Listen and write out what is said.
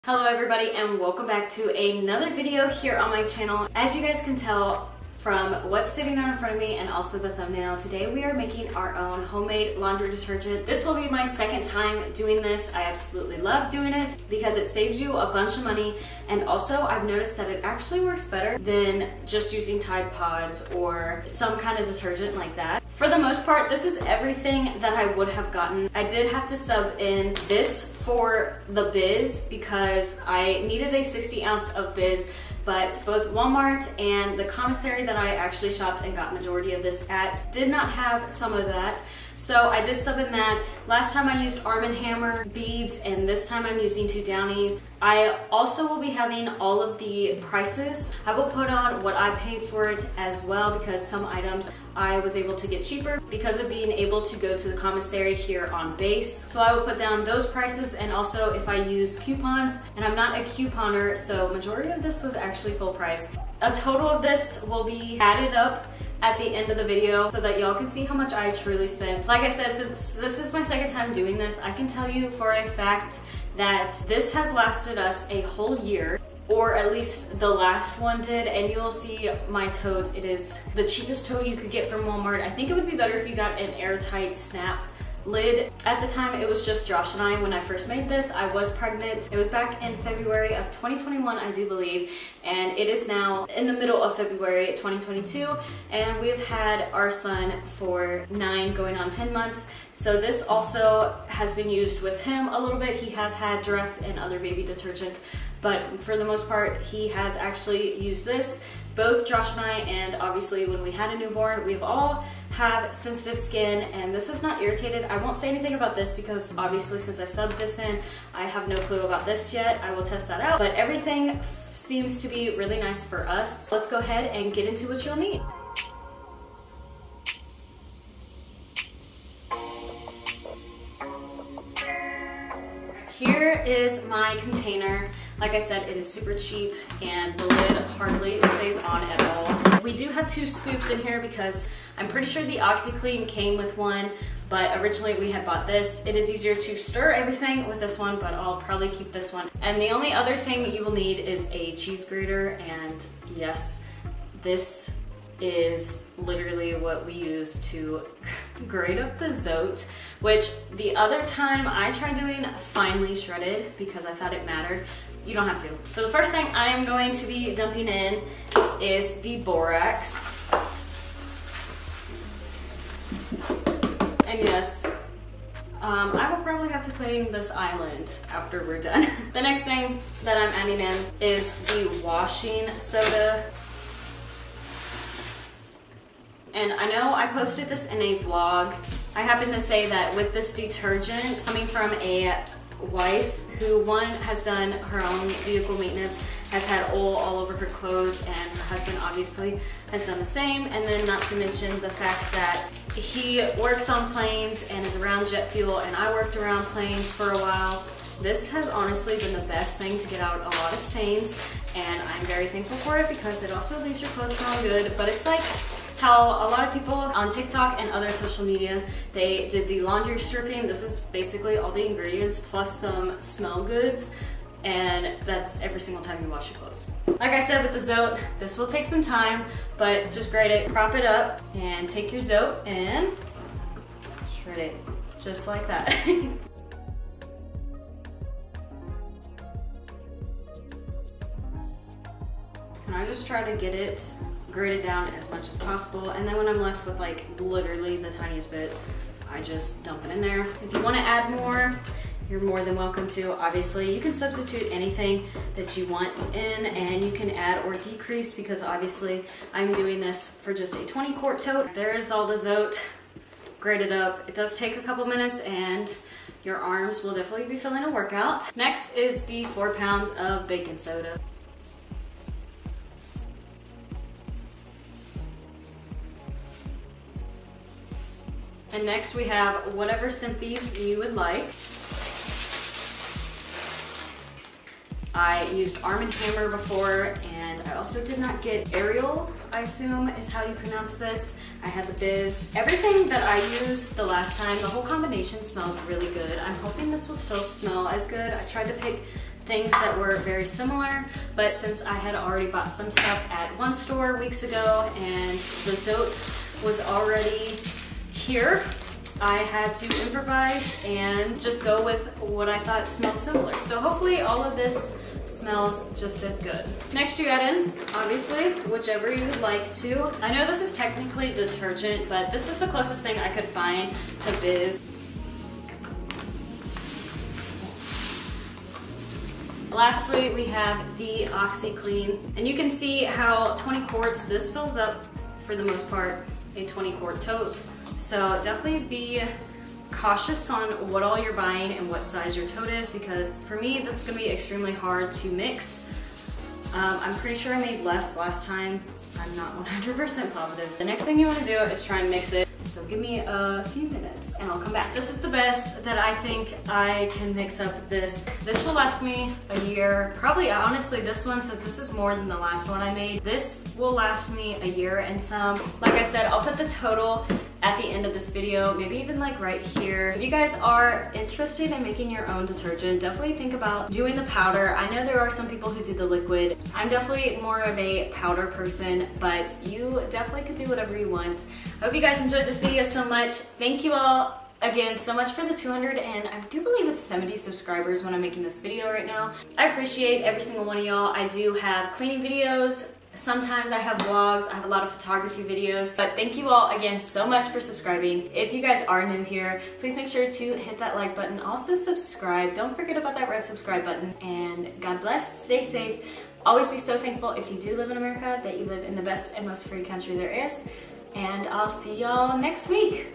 Hello everybody and welcome back to another video here on my channel. As you guys can tell from what's sitting out in front of me and also the thumbnail, today we are making our own homemade laundry detergent. This will be my second time doing this. I absolutely love doing it because it saves you a bunch of money, and also I've noticed that it actually works better than just using Tide Pods or some kind of detergent like that. For the most part, this is everything that I would have gotten. I did have to sub in this for the Biz because I needed a 60 ounce of Biz, but both Walmart and the commissary that I actually shopped and got majority of this at did not have some of that. So I did sub in that. Last time I used Arm & Hammer beads, and this time I'm using 2 Downies. I also will be having all of the prices. I will put on what I paid for it as well, because some items I was able to get cheaper because of being able to go to the commissary here on base. So I will put down those prices, and also if I use coupons, and I'm not a couponer, so majority of this was actually full price. A total of this will be added up at the end of the video so that y'all can see how much I truly spent. Like I said, since this is my second time doing this, I can tell you for a fact that this has lasted us a whole year, or at least the last one did, and you'll see my tote. It is the cheapest tote you could get from Walmart. I think it would be better if you got an airtight snap lid. At the time, it was just Josh and I when I first made this. I was pregnant. It was back in February of 2021, I do believe, and it is now in the middle of February 2022, and we've had our son for 9 going on 10 months. So this also has been used with him a little bit. He has had Dreft and other baby detergent, but for the most part, he has actually used this. Both Josh and I, and obviously when we had a newborn, we've all have sensitive skin, and this is not irritated. I won't say anything about this because obviously since I subbed this in, I have no clue about this yet. I will test that out, but everything seems to be really nice for us. Let's go ahead and get into what you'll need. Here is my container. Like I said, it is super cheap and the lid hardly stays on at all. We do have 2 scoops in here because I'm pretty sure the OxyClean came with one, but originally we had bought this. It is easier to stir everything with this one, but I'll probably keep this one. And the only other thing you will need is a cheese grater, and yes, this is literally what we use to grate up the zote, which the other time I tried doing finely shredded because I thought it mattered. You don't have to. So the first thing I am going to be dumping in is the borax. And yes, I will probably have to clean this island after we're done. The next thing that I'm adding in is the washing soda. And I know I posted this in a vlog. I happen to say that with this detergent, coming from a wife who, one, has done her own vehicle maintenance, has had oil all over her clothes, and her husband obviously has done the same, and then not to mention the fact that he works on planes and is around jet fuel, and I worked around planes for a while. This has honestly been the best thing to get out a lot of stains, and I'm very thankful for it because it also leaves your clothes smelling good. But it's like how a lot of people on TikTok and other social media, they did the laundry stripping. This is basically all the ingredients plus some smell goods, and that's every single time you wash your clothes. Like I said with the zote, this will take some time, but just grate it, prop it up, and take your zote and shred it just like that. And I just try to get it grated down as much as possible, and then when I'm left with like literally the tiniest bit, I just dump it in there. If you want to add more, you're more than welcome to. Obviously, you can substitute anything that you want in, and you can add or decrease because obviously I'm doing this for just a 20 quart tote. There is all the zote grated up. It does take a couple minutes, and your arms will definitely be feeling a workout. Next is the 4 pounds of baking soda. And next we have whatever Simpies you would like. I used Arm & Hammer before, and I also did not get Ariel, I assume is how you pronounce this. I had the Biz. Everything that I used the last time, the whole combination smelled really good. I'm hoping this will still smell as good. I tried to pick things that were very similar, but since I had already bought some stuff at one store weeks ago and the Zote was already here, I had to improvise and just go with what I thought smelled similar. So hopefully all of this smells just as good. Next you add in, obviously, whichever you would like to. I know this is technically detergent, but this was the closest thing I could find to Biz. Lastly, we have the OxiClean, and you can see how 20 quarts, this fills up, for the most part, a 20 quart tote. So definitely be cautious on what all you're buying and what size your tote is, because for me, this is gonna be extremely hard to mix. I'm pretty sure I made less last time. I'm not 100% positive. The next thing you wanna do is try and mix it. So give me a few minutes and I'll come back. This is the best that I think I can mix up this. This will last me a year. Probably, honestly, this one, since this is more than the last one I made, this will last me a year and some. Like I said, I'll put the total at the end of this video, maybe even like right here. If you guys are interested in making your own detergent, definitely think about doing the powder. I know there are some people who do the liquid. I'm definitely more of a powder person, but you definitely could do whatever you want. I hope you guys enjoyed this video so much. Thank you all again so much for the 200 and I do believe it's 70 subscribers when I'm making this video right now. I appreciate every single one of y'all. I do have cleaning videos. Sometimes I have vlogs, I have a lot of photography videos, but thank you all again so much for subscribing. If you guys are new here, please make sure to hit that like button. Also subscribe. Don't forget about that red subscribe button. And God bless, stay safe. Always be so thankful if you do live in America that you live in the best and most free country there is. And I'll see y'all next week.